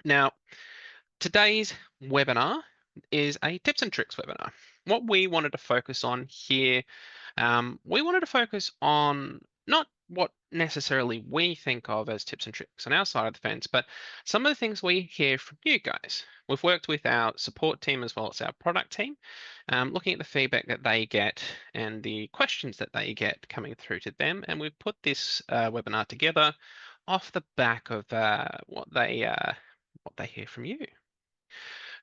Now, today's webinar is a tips and tricks webinar. What we wanted to focus on here, we wanted to focus on not what necessarily we think of as tips and tricks on our side of the fence, but some of the things we hear from you guys. We've worked with our support team as well as our product team, looking at the feedback that they get and the questions that they get coming through to them, and we've put this webinar together off the back of what they hear from you.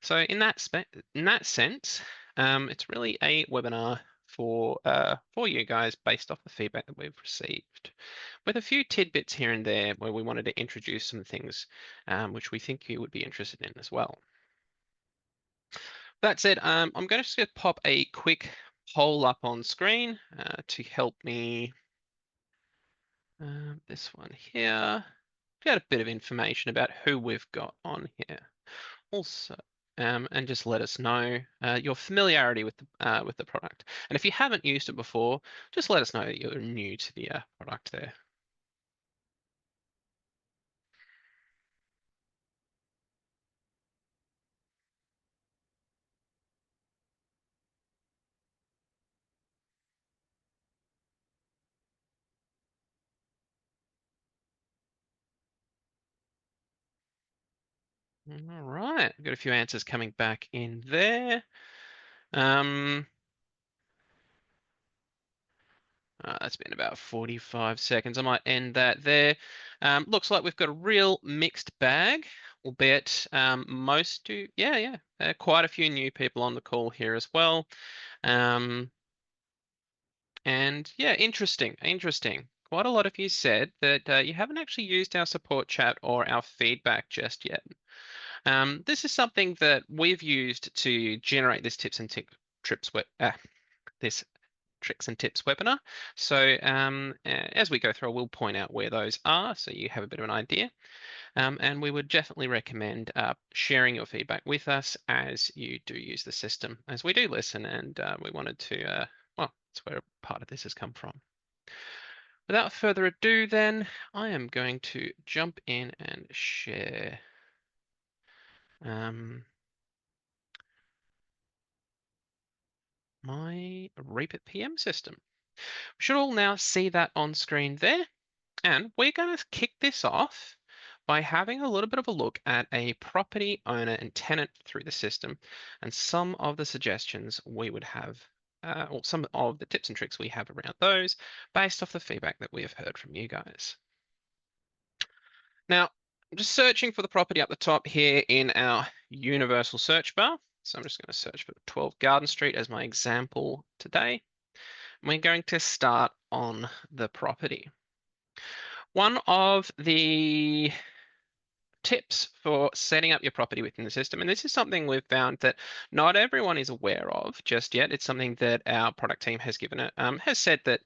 So in that sense, it's really a webinar for you guys based off the feedback that we've received, with a few tidbits here and there where we wanted to introduce some things which we think you would be interested in as well. That said, I'm going to just pop a quick poll up on screen to help me. This one here. Got a bit of information about who we've got on here. Also, and just let us know your familiarity with the product. And if you haven't used it before, just let us know that you're new to the product there. All right, got a few answers coming back in there. That's been about 45 seconds. I might end that there. Looks like we've got a real mixed bag, albeit most do, yeah. Quite a few new people on the call here as well. And yeah, interesting. Quite a lot of you said that you haven't actually used our support chat or our feedback just yet. This is something that we've used to generate this this tricks and tips webinar. So as we go through, we'll point out where those are so you have a bit of an idea. And we would definitely recommend sharing your feedback with us as you do use the system, as we do listen, and we wanted to, well, that's where part of this has come from. Without further ado then, I am going to jump in and share my Reapit PM system. We should all now see that on screen there. And we're going to kick this off by having a little bit of a look at a property owner and tenant through the system and some of the suggestions we would have, or some of the tips and tricks we have around those based off the feedback that we have heard from you guys. Now, I'm just searching for the property up the top here in our universal search bar. So I'm just going to search for 12 Garden Street as my example today. We're going to start on the property. One of the tips for setting up your property within the system, and this is something we've found that not everyone is aware of just yet. It's something that our product team has given it, has said that,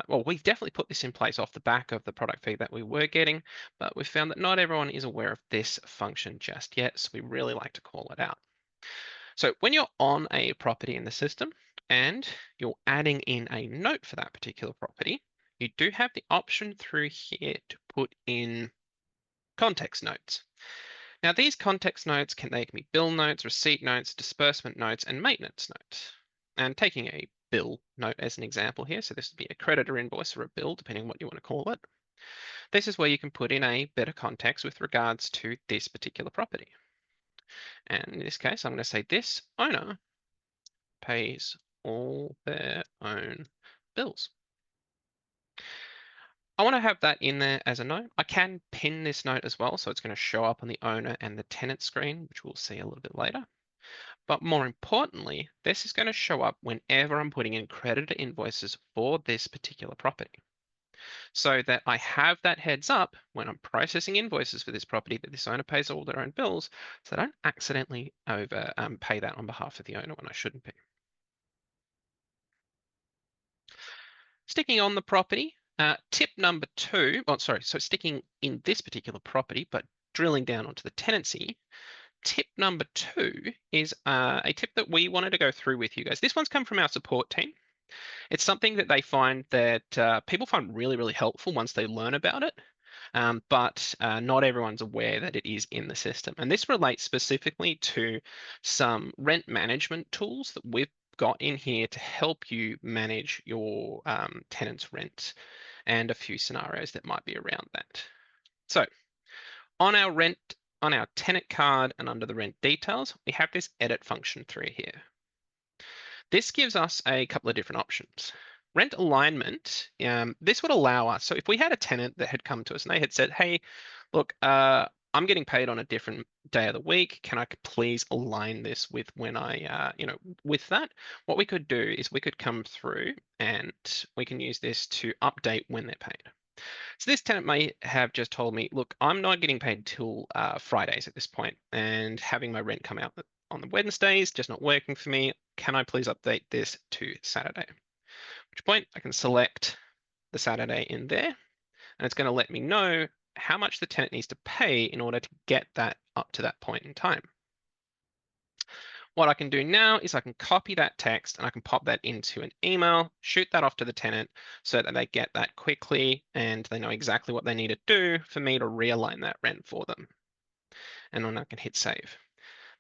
well, we've definitely put this in place off the back of the product feedback we were getting, but we've found that not everyone is aware of this function just yet, so we really like to call it out. So when you're on a property in the system and you're adding in a note for that particular property, you do have the option through here to put in context notes. Now these context notes can be bill notes, receipt notes, disbursement notes, and maintenance notes. And taking a bill note as an example here, so this would be a creditor invoice or a bill, depending on what you want to call it. This is where you can put in a better context with regards to this particular property. And in this case, I'm going to say this owner pays all their own bills. I want to have that in there as a note. I can pin this note as well, so it's going to show up on the owner and the tenant screen, which we'll see a little bit later. But more importantly, this is going to show up whenever I'm putting in creditor invoices for this particular property, so that I have that heads up when I'm processing invoices for this property that this owner pays all their own bills, so I don't accidentally pay that on behalf of the owner when I shouldn't be. Sticking on the property, tip number 2, so sticking in this particular property, but drilling down onto the tenancy, tip number 2 is a tip that we wanted to go through with you guys. This one's come from our support team. It's something that they find that people find really, really helpful once they learn about it. but not everyone's aware that it is in the system. And this relates specifically to some rent management tools that we've got in here to help you manage your tenant's rent and a few scenarios that might be around that. So on our rent, on our tenant card and under the rent details, we have this edit function through here. This gives us a couple of different options. Rent alignment, this would allow us, so if we had a tenant that had come to us and they had said, hey, look, I'm getting paid on a different day of the week. Can I please align this with when I, with that? What we could do is we could come through and we can use this to update when they're paid. So this tenant may have just told me, look, I'm not getting paid till Fridays at this point, and having my rent come out on the Wednesdays just not working for me. Can I please update this to Saturday? At which point I can select the Saturday in there, and it's going to let me know how much the tenant needs to pay in order to get that up to that point in time. What I can do now is I can copy that text and I can pop that into an email, shoot that off to the tenant so that they get that quickly and they know exactly what they need to do for me to realign that rent for them. And then I can hit save.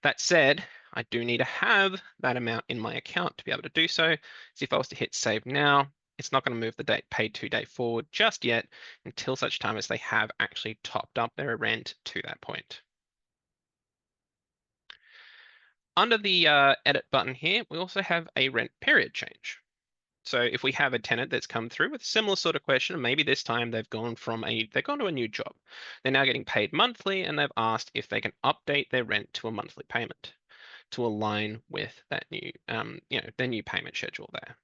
That said, I do need to have that amount in my account to be able to do so. So if I was to hit save now, it's not going to move the date paid to date forward just yet until such time as they have actually topped up their rent to that point. Under the edit button here, we also have a rent period change. So if we have a tenant that's come through with a similar sort of question, and maybe this time they've gone to a new job. They're now getting paid monthly, and they've asked if they can update their rent to a monthly payment to align with that new, their new payment schedule there.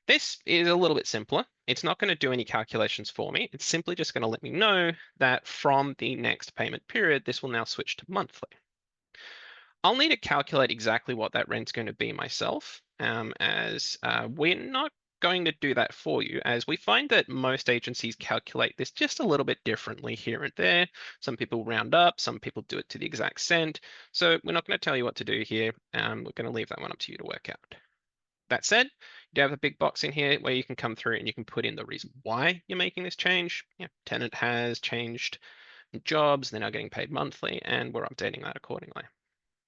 This is a little bit simpler. It's not going to do any calculations for me. It's simply just going to let me know that from the next payment period, this will now switch to monthly. I'll need to calculate exactly what that rent's going to be myself, as we're not going to do that for you, as we find that most agencies calculate this just a little bit differently here and there. Some people round up, some people do it to the exact cent. So we're not going to tell you what to do here. We're going to leave that one up to you to work out. That said, you do have a big box in here where you can come through and you can put in the reason why you're making this change. Tenant has changed jobs, they're now getting paid monthly, and we're updating that accordingly.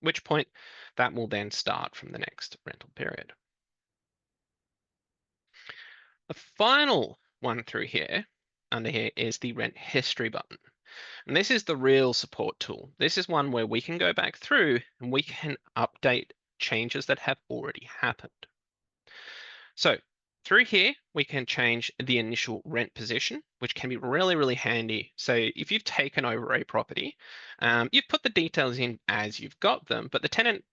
Which point that will then start from the next rental period. The final one through here, under here, is the rent history button. And this is the real support tool. This is one where we can go back through and we can update changes that have already happened. So through here, we can change the initial rent position, which can be really, really handy. So if you've taken over a property, you've put the details in as you've got them, but the tenant,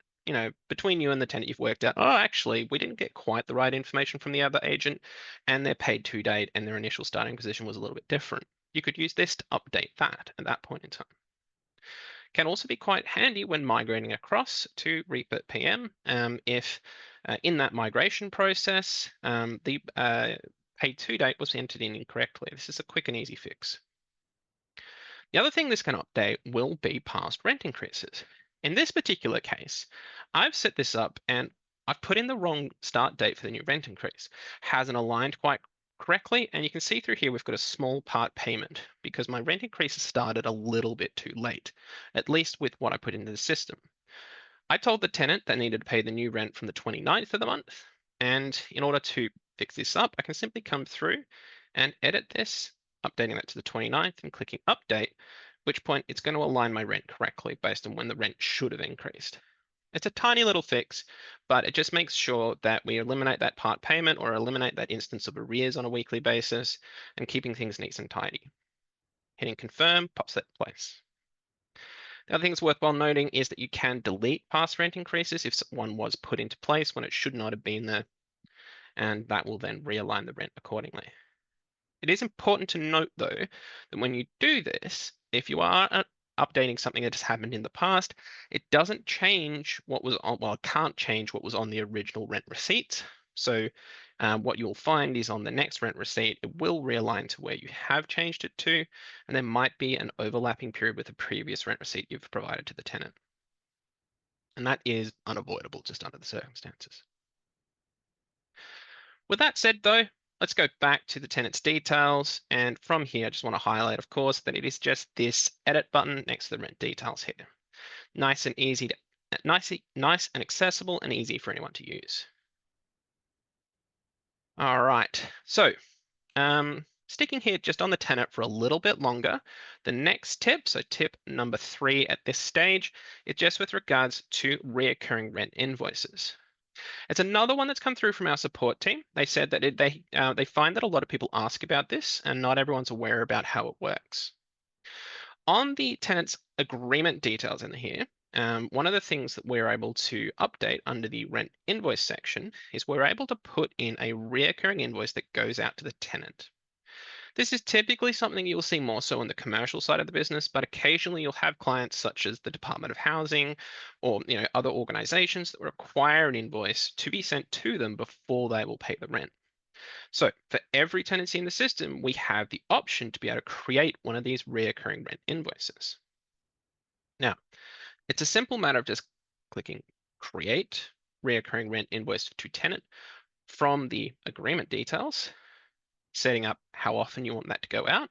between you and the tenant, you've worked out, oh, actually, we didn't get quite the right information from the other agent, and they're paid to date, and their initial starting position was a little bit different. You could use this to update that at that point in time. Can also be quite handy when migrating across to Reapit PM if in that migration process the paid to date was entered in incorrectly. This is a quick and easy fix. The other thing this can update will be past rent increases. In this particular case, I've set this up and I've put in the wrong start date for the new rent increase. Hasn't aligned quite correctly, and you can see through here we've got a small part payment because my rent increase started a little bit too late, at least with what I put into the system. I told the tenant they needed to pay the new rent from the 29th of the month, and in order to fix this up, I can simply come through and edit this, updating that to the 29th and clicking update, which point it's going to align my rent correctly based on when the rent should have increased. It's a tiny little fix, but it just makes sure that we eliminate that part payment or eliminate that instance of arrears on a weekly basis and keeping things nice and tidy. Hitting confirm pops that in place. The other thing that's worthwhile noting is that you can delete past rent increases if one was put into place when it should not have been there, and that will then realign the rent accordingly. It is important to note, though, that when you do this, if you are updating something that has happened in the past, it doesn't change what was on, well, it can't change what was on the original rent receipt. So what you'll find is on the next rent receipt, it will realign to where you have changed it to, and there might be an overlapping period with the previous rent receipt you've provided to the tenant. And that is unavoidable just under the circumstances. With that said, though, let's go back to the tenant's details. And from here, I just want to highlight, of course, that it is just this edit button next to the rent details here. Nice and easy to, nice and accessible and easy for anyone to use. All right, so sticking here just on the tenant for a little bit longer, the next tip, so tip number 3 at this stage, is just with regards to reoccurring rent invoices. It's another one that's come through from our support team. They said that they find that a lot of people ask about this and not everyone's aware about how it works. On the tenant's agreement details in here, one of the things that we're able to update under the rent invoice section is we're able to put in a reoccurring invoice that goes out to the tenant. This is typically something you'll see more so on the commercial side of the business, but occasionally you'll have clients such as the Department of Housing or other organizations that require an invoice to be sent to them before they will pay the rent. So for every tenancy in the system, we have the option to be able to create one of these reoccurring rent invoices. Now, it's a simple matter of just clicking create reoccurring rent invoice to tenant from the agreement details, setting up how often you want that to go out.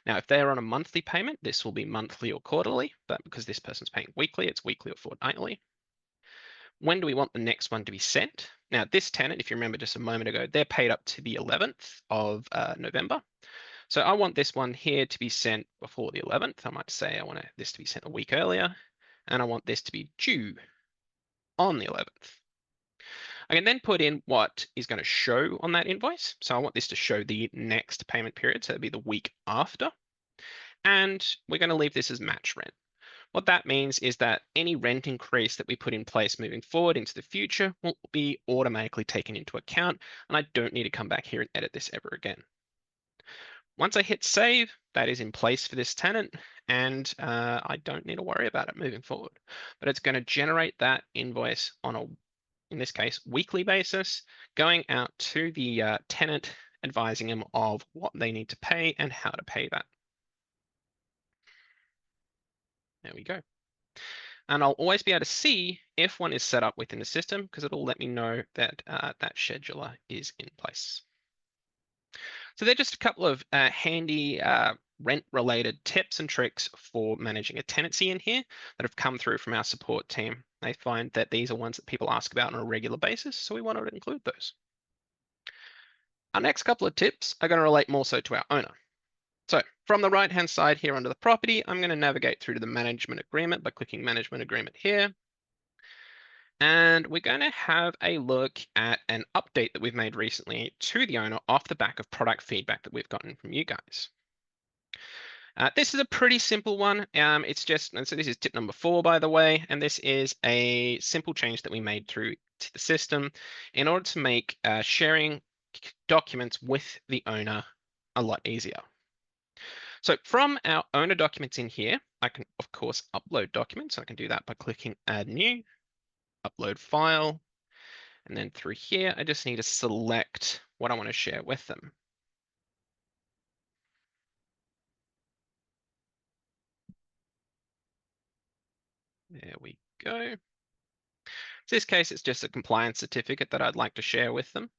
Now, if they're on a monthly payment, this will be monthly or quarterly, but because this person's paying weekly, it's weekly or fortnightly. When do we want the next one to be sent? Now, this tenant, if you remember just a moment ago, they're paid up to the 11th of November. So I want this one here to be sent before the 11th. I might say I want this to be sent a week earlier, and I want this to be due on the 11th. I can then put in what is going to show on that invoice. So I want this to show the next payment period, so it'll be the week after. And we're going to leave this as match rent. What that means is that any rent increase that we put in place moving forward into the future will be automatically taken into account, and I don't need to come back here and edit this ever again. Once I hit save, that is in place for this tenant, and I don't need to worry about it moving forward. But it's going to generate that invoice on a, in this case, weekly basis, going out to the tenant, advising them of what they need to pay and how to pay that. There we go. And I'll always be able to see if one is set up within the system because it'll let me know that that scheduler is in place. So they're just a couple of handy rent-related tips and tricks for managing a tenancy in here that have come through from our support team. They find that these are ones that people ask about on a regular basis, so we wanted to include those. Our next couple of tips are going to relate more so to our owner. So from the right-hand side here under the property, I'm going to navigate through to the management agreement by clicking management agreement here. And we're going to have a look at an update that we've made recently to the owner off the back of product feedback that we've gotten from you guys. This is a pretty simple one. It's just, and so this is tip number 4, by the way, and this is a simple change that we made through to the system in order to make sharing documents with the owner a lot easier. So from our owner documents in here, I can, of course, upload documents. I can do that by clicking Add New, Upload File, and then through here, I just need to select what I want to share with them. There we go. In this case, it's just a compliance certificate that I'd like to share with them.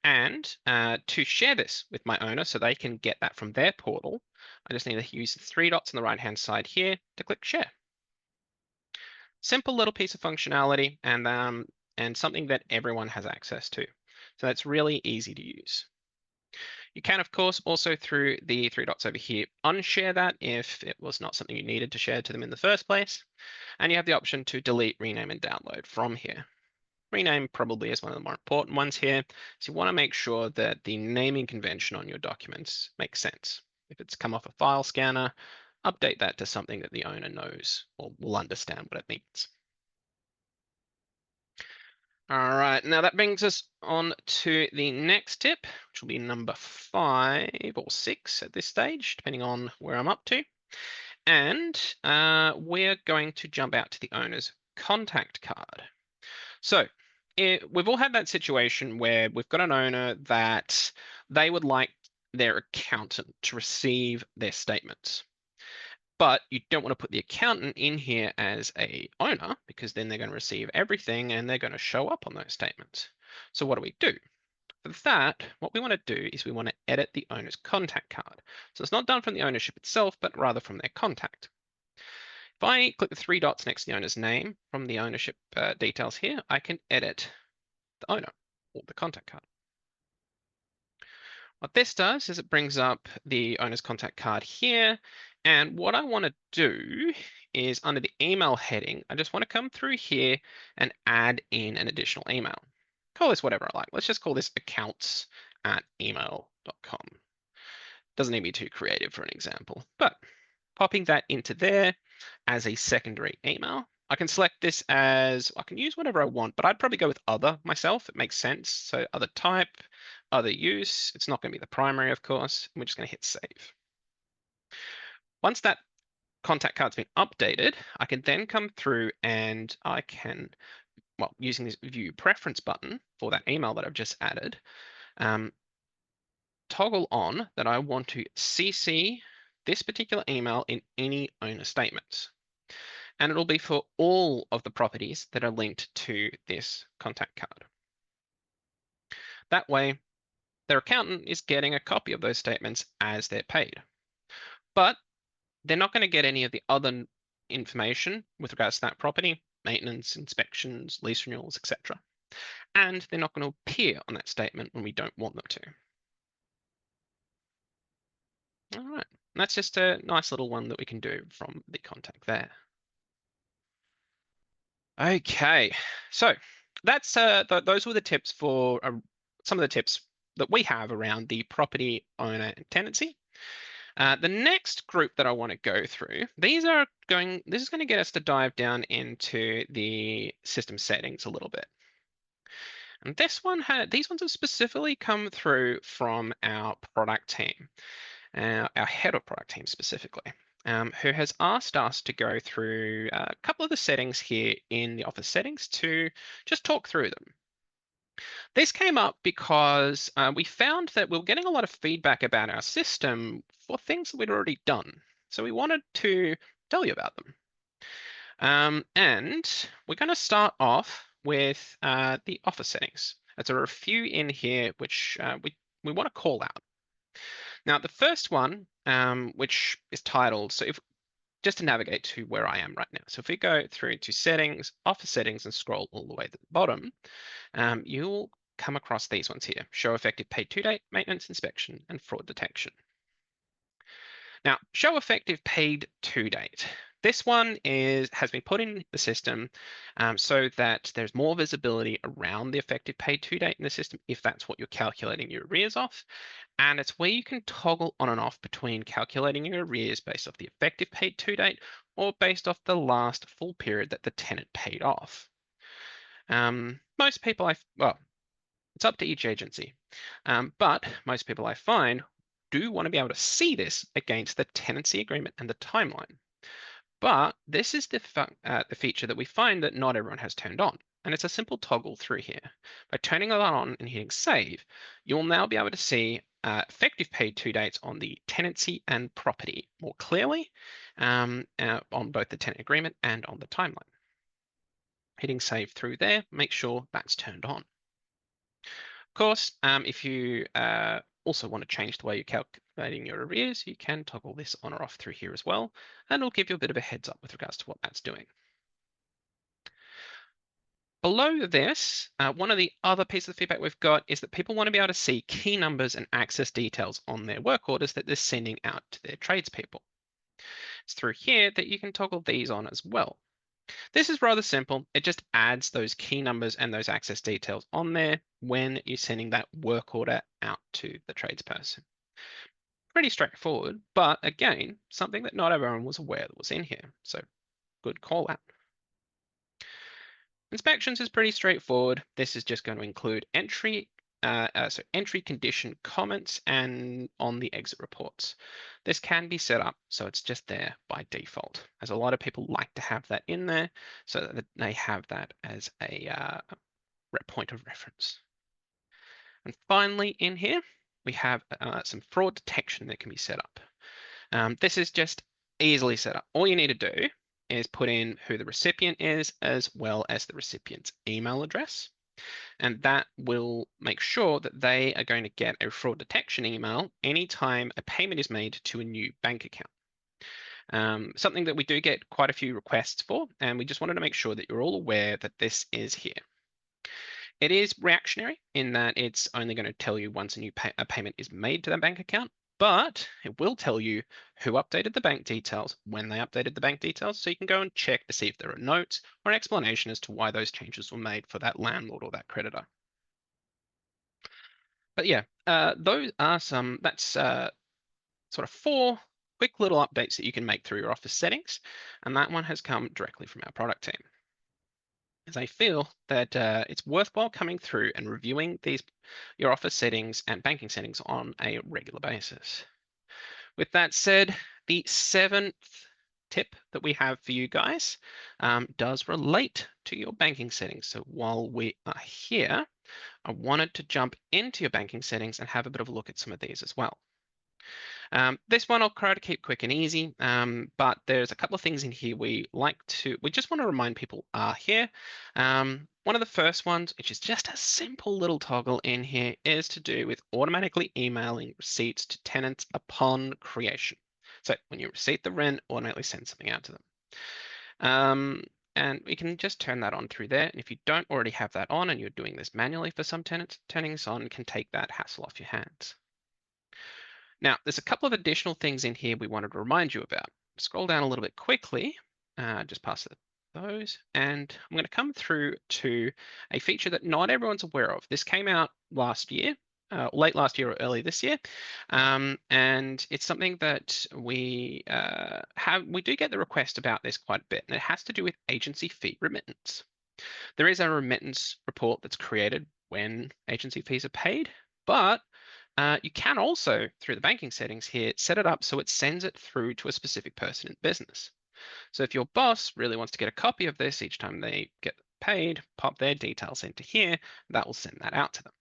And to share this with my owner so they can get that from their portal, I just need to use the 3 dots on the right-hand side here to click Share. Simple little piece of functionality and something that everyone has access to. So that's really easy to use. You can, of course, also through the 3 dots over here, unshare that if it was not something you needed to share to them in the first place. And you have the option to delete, rename, and download from here. Rename probably is one of the more important ones here. So you want to make sure that the naming convention on your documents makes sense. If it's come off a file scanner, update that to something that the owner knows or will understand what it means. All right, now that brings us on to the next tip, which will be number 5 or 6 at this stage, depending on where I'm up to. And we're going to jump out to the owner's contact card. So we've all had that situation where we've got an owner that they would like their accountant to receive their statements. But you don't want to put the accountant in here as a owner because then they're going to receive everything and they're going to show up on those statements. So what do we do? For that, what we want to do is we want to edit the owner's contact card. So it's not done from the ownership itself, but rather from their contact. If I click the three dots next to the owner's name from the ownership details here, I can edit the owner or the contact card. What this does is it brings up the owner's contact card here. And what I want to do is under the email heading, I just want to come through here and add in an additional email. Call this whatever I like. Let's just call this accounts@email.com. Doesn't need to be too creative for an example, but popping that into there as a secondary email. I can select this as, I can use whatever I want, but I'd probably go with other myself. It makes sense. So other type, other use. It's not going to be the primary, of course. We're just going to hit save. Once that contact card's been updated, I can then come through and I can, well, using this view preference button for that email that I've just added, toggle on that I want to CC this particular email in any owner statements. And it'll be for all of the properties that are linked to this contact card. That way, their accountant is getting a copy of those statements as they're paid. But they're not going to get any of the other information with regards to that property, maintenance, inspections, lease renewals, etc. And they're not going to appear on that statement when we don't want them to. All right, and that's just a nice little one that we can do from the contact there. Okay, so that's those were the tips for some of the tips that we have around the property owner and tenancy. The next group that I want to go through, this is going to get us to dive down into the system settings a little bit. And these ones have specifically come through from our product team, our head of product team specifically. Who has asked us to go through a couple of the settings here in the Office settings to just talk through them. This came up because we found that we were getting a lot of feedback about our system for things that we'd already done. So we wanted to tell you about them. And we're going to start off with the Office settings. There are a few in here which we want to call out. Now, the first one, which is titled, so if just to navigate to where I am right now. So if we go through to settings, Office settings, and scroll all the way to the bottom, you'll come across these ones here: show effective paid to date, maintenance inspection, and fraud detection. Now, show effective paid to date. This one has been put in the system so that there's more visibility around the effective paid to date in the system if that's what you're calculating your arrears off. And it's where you can toggle on and off between calculating your arrears based off the effective paid to date or based off the last full period that the tenant paid off. Most people, well, it's up to each agency, but most people I find do want to be able to see this against the tenancy agreement and the timeline. But this is the feature that we find that not everyone has turned on. And it's a simple toggle through here. By turning that on and hitting save, you'll now be able to see effective paid to dates on the tenancy and property more clearly on both the tenant agreement and on the timeline. Hitting save through there, make sure that's turned on. Of course, if you also want to change the way you're calculating your arrears, you can toggle this on or off through here as well, and it'll give you a bit of a heads up with regards to what that's doing. Below this, one of the other pieces of feedback we've got is that people want to be able to see key numbers and access details on their work orders that they're sending out to their tradespeople. It's through here that you can toggle these on as well. This is rather simple. It just adds those key numbers and those access details on there when you're sending that work order out to the tradesperson. Pretty straightforward, but again, something that not everyone was aware that was in here. So good call out. Inspections is pretty straightforward. This is just going to include entry condition comments and on the exit reports. This can be set up so it's just there by default, as a lot of people like to have that in there so that they have that as a point of reference. And finally in here, we have some fraud detection that can be set up. This is just easily set up. All you need to do is put in who the recipient is as well as the recipient's email address. And that will make sure that they are going to get a fraud detection email anytime a payment is made to a new bank account. Something that we do get quite a few requests for, and we just wanted to make sure that you're all aware that this is here. It is reactionary in that it's only going to tell you once a payment is made to that bank account, but it will tell you who updated the bank details, when they updated the bank details, so you can go and check to see if there are notes or an explanation as to why those changes were made for that landlord or that creditor. But yeah, those are sort of 4 quick little updates that you can make through your Office settings, and that one has come directly from our product team. As I feel that it's worthwhile coming through and reviewing your Office settings and banking settings on a regular basis. With that said, the 7th tip that we have for you guys does relate to your banking settings. So while we are here, I wanted to jump into your banking settings and have a bit of a look at some of these as well. This one I'll try to keep quick and easy, but there's a couple of things in here we just want to remind people are here. One of the first ones, which is just a simple little toggle in here, is to do with automatically emailing receipts to tenants upon creation. So when you receipt the rent, automatically send something out to them. And we can just turn that on through there. And if you don't already have that on and you're doing this manually for some tenants, turning this on can take that hassle off your hands. Now, there's a couple of additional things in here we wanted to remind you about. Scroll down a little bit quickly, just past those, and I'm going to come through to a feature that not everyone's aware of. This came out last year, late last year or early this year, and it's something that we do get the request about this quite a bit, and it has to do with agency fee remittance. There is a remittance report that's created when agency fees are paid, but you can also, through the banking settings here, set it up so it sends it through to a specific person in business. So if your boss really wants to get a copy of this each time they get paid, pop their details into here, that will send that out to them.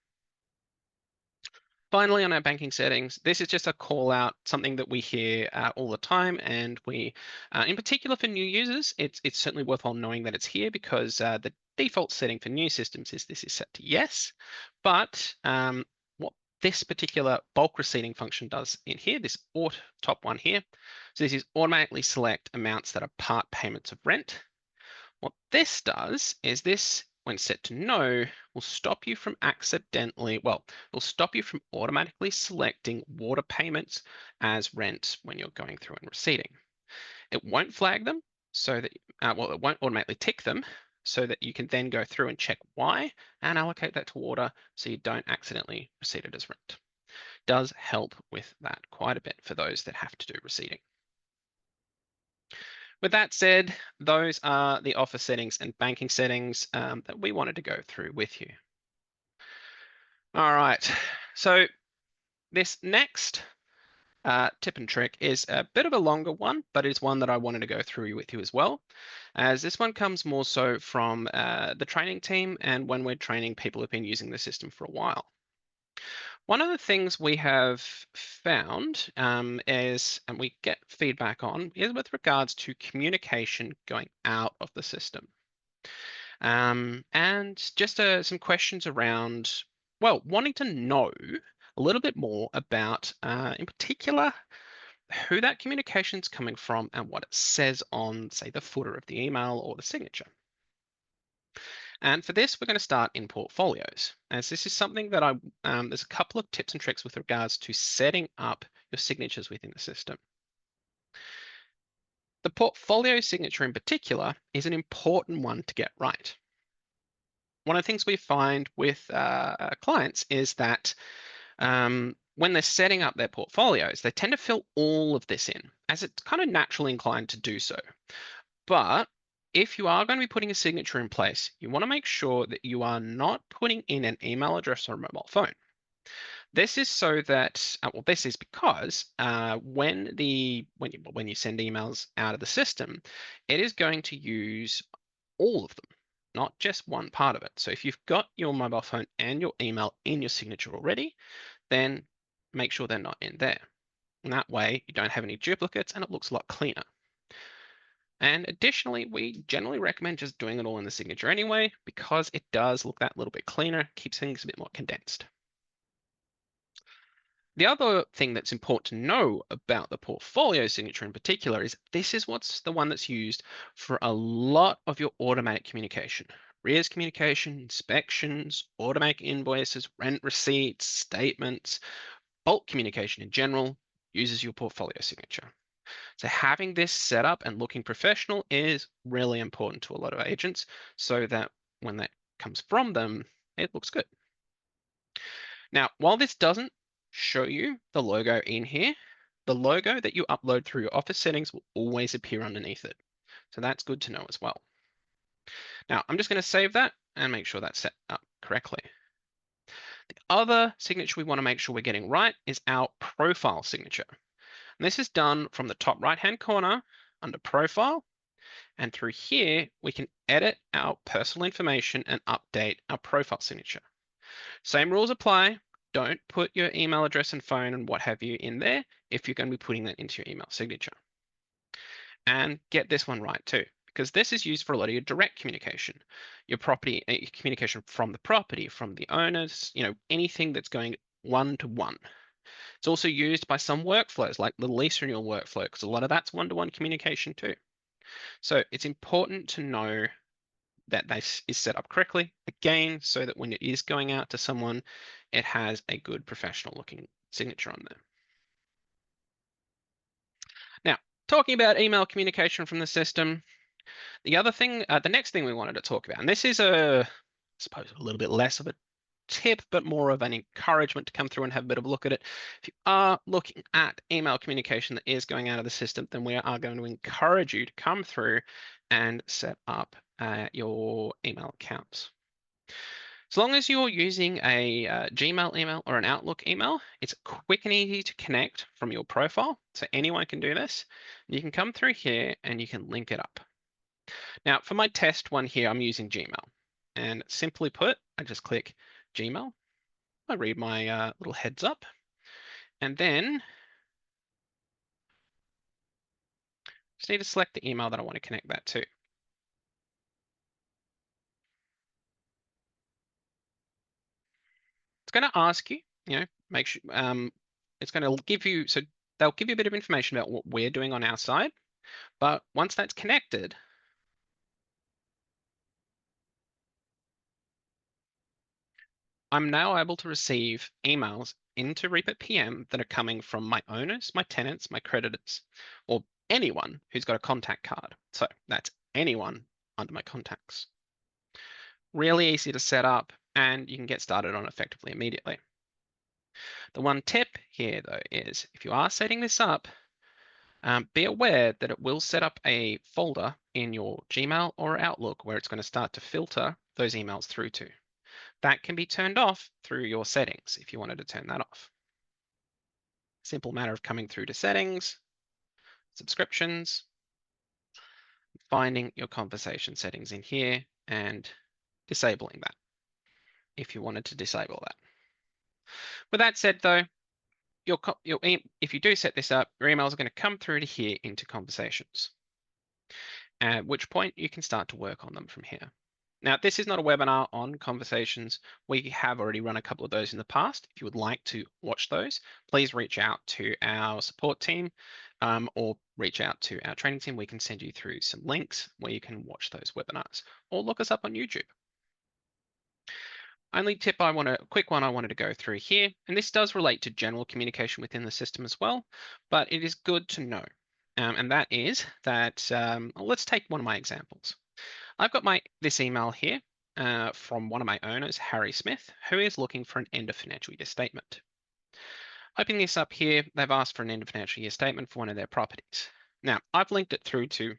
Finally, on our banking settings, this is just a call out, something that we hear all the time, and we, in particular for new users, it's certainly worthwhile knowing that it's here because the default setting for new systems is this is set to yes, but what this particular bulk receipting function does in here, this top one here, so this is automatically select amounts that are part payments of rent. What this does is this, when set to no, will stop you from will stop you from automatically selecting water payments as rent when you're going through and receipting. It won't flag them so that, it won't automatically tick them so that you can then go through and check why and allocate that to water so you don't accidentally receipt it as rent. Does help with that quite a bit for those that have to do receipting. With that said, those are the Office settings and banking settings that we wanted to go through with you. All right, so this next tip and trick is a bit of a longer one, but it's one that I wanted to go through with you as well, as this one comes more so from the training team and when we're training people who've been using the system for a while. One of the things we have found is, and we get feedback on, is with regards to communication going out of the system. And just some questions around, well, wanting to know a little bit more about, in particular, who that communication's coming from and what it says on, say, the footer of the email or the signature. And for this, we're going to start in portfolios, as this is something that there's a couple of tips and tricks with regards to setting up your signatures within the system. The portfolio signature in particular is an important one to get right. One of the things we find with clients is that when they're setting up their portfolios, they tend to fill all of this in, as it's kind of naturally inclined to do so. But if you are going to be putting a signature in place, you want to make sure that you are not putting in an email address or a mobile phone. This is so that, this is because when you send emails out of the system, it is going to use all of them, not just one part of it. So if you've got your mobile phone and your email in your signature already, then make sure they're not in there. And that way you don't have any duplicates and it looks a lot cleaner. And additionally, we generally recommend just doing it all in the signature anyway, because it does look that little bit cleaner, keeps things a bit more condensed. The other thing that's important to know about the portfolio signature in particular is this is what's the one that's used for a lot of your automatic communication. Arrears communication, inspections, automatic invoices, rent receipts, statements, bulk communication in general uses your portfolio signature. So having this set up and looking professional is really important to a lot of agents so that when that comes from them, it looks good. Now, while this doesn't show you the logo in here, the logo that you upload through your Office settings will always appear underneath it. So that's good to know as well. Now, I'm just going to save that and make sure that's set up correctly. The other signature we want to make sure we're getting right is our profile signature. And this is done from the top right-hand corner under Profile. And through here, we can edit our personal information and update our profile signature. Same rules apply. Don't put your email address and phone and what have you in there if you're going to be putting that into your email signature. And get this one right too, because this is used for a lot of your direct communication, your property communication from the property, from the owners, anything that's going one-to-one. It's also used by some workflows like the lease renewal workflow, because a lot of that's one-to-one communication too. So it's important to know that this is set up correctly, again, so that when it is going out to someone, it has a good professional looking signature on there. Now, talking about email communication from the system, the next thing we wanted to talk about, and this is I suppose a little bit less of a tip, but more of an encouragement to come through and have a bit of a look at it. If you are looking at email communication that is going out of the system, then we are going to encourage you to come through and set up your email accounts. As long as you're using a Gmail email or an Outlook email, it's quick and easy to connect from your profile. So anyone can do this. You can come through here and you can link it up. Now, for my test one here, I'm using Gmail. And simply put, I just click Gmail. I read my little heads up. And then just need to select the email that I want to connect that to. It's going to ask you, make sure, it's going to give you, so they'll give you a bit of information about what we're doing on our side. But once that's connected, I'm now able to receive emails into Reapit PM that are coming from my owners, my tenants, my creditors, or anyone who's got a contact card. So that's anyone under my contacts. Really easy to set up, and you can get started on effectively immediately. The one tip here, though, is if you are setting this up, be aware that it will set up a folder in your Gmail or Outlook where it's going to start to filter those emails through to. That can be turned off through your settings if you wanted to turn that off. Simple matter of coming through to settings, subscriptions, finding your conversation settings in here and disabling that if you wanted to disable that. With that said though, if you do set this up, your emails are going to come through to here into conversations, at which point you can start to work on them from here. Now, this is not a webinar on conversations. We have already run a couple of those in the past. If you would like to watch those, please reach out to our support team or reach out to our training team. We can send you through some links where you can watch those webinars or look us up on YouTube. Only tip quick one I wanted to go through here, and this does relate to general communication within the system as well, but it is good to know. And that is that, let's take one of my examples. I've got this email here from one of my owners, Harry Smith, who is looking for an end of financial year statement. Opening this up here, they've asked for an end of financial year statement for one of their properties. Now, I've linked it through to,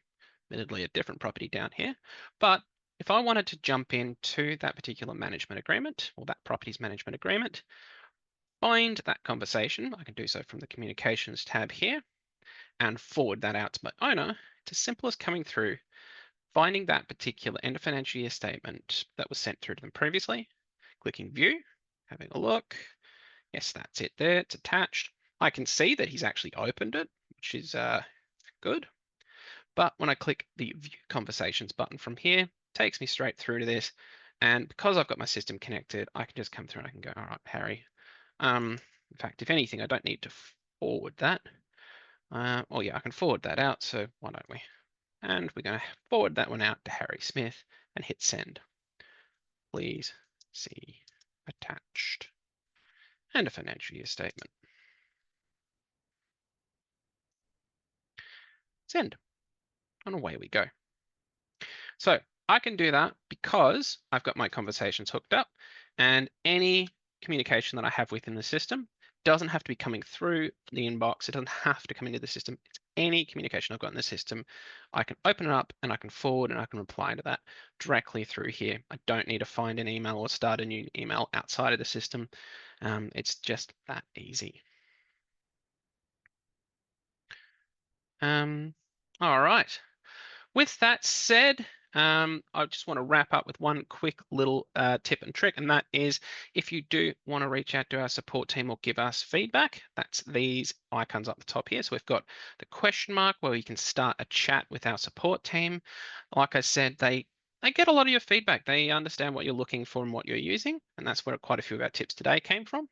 admittedly, a different property down here, but if I wanted to jump into that particular management agreement or that property's management agreement, find that conversation, I can do so from the communications tab here and forward that out to my owner. It's as simple as coming through, finding that particular end of financial year statement that was sent through to them previously, clicking view, having a look. Yes, that's it there, it's attached. I can see that he's actually opened it, which is good. But when I click the View Conversations button from here, it takes me straight through to this. And because I've got my system connected, I can just come through and I can go, all right, Harry. In fact, if anything, I don't need to forward that. Oh yeah, I can forward that out, so why don't we? And we're going to forward that one out to Harry Smith and hit send. Please see attached. And a financial year statement. Send. And away we go. So I can do that because I've got my conversations hooked up, and any communication that I have within the system doesn't have to be coming through the inbox. It doesn't have to come into the system. It's any communication I've got in the system. I can open it up and I can forward and I can reply to that directly through here. I don't need to find an email or start a new email outside of the system. It's just that easy. All right. With that said, I just want to wrap up with one quick little tip and trick, and that is if you do want to reach out to our support team or give us feedback, that's these icons up the top here. So we've got the question mark where you can start a chat with our support team. Like I said, they get a lot of your feedback. They understand what you're looking for and what you're using, and that's where quite a few of our tips today came from.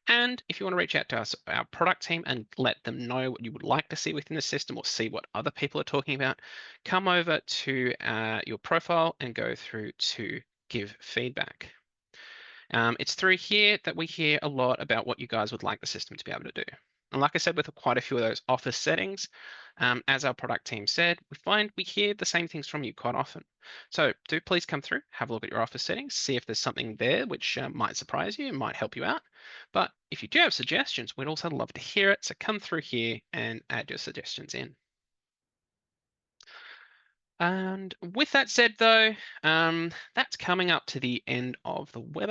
And if you want to reach out to us, our product team, and let them know what you would like to see within the system or see what other people are talking about, come over to your profile and go through to give feedback. It's through here that we hear a lot about what you guys would like the system to be able to do. And like I said, with quite a few of those office settings, as our product team said, we hear the same things from you quite often. So do please come through, have a look at your office settings, see if there's something there which might surprise you, might help you out. But if you do have suggestions, we'd also love to hear it. So come through here and add your suggestions in. And with that said, though, that's coming up to the end of the webinar.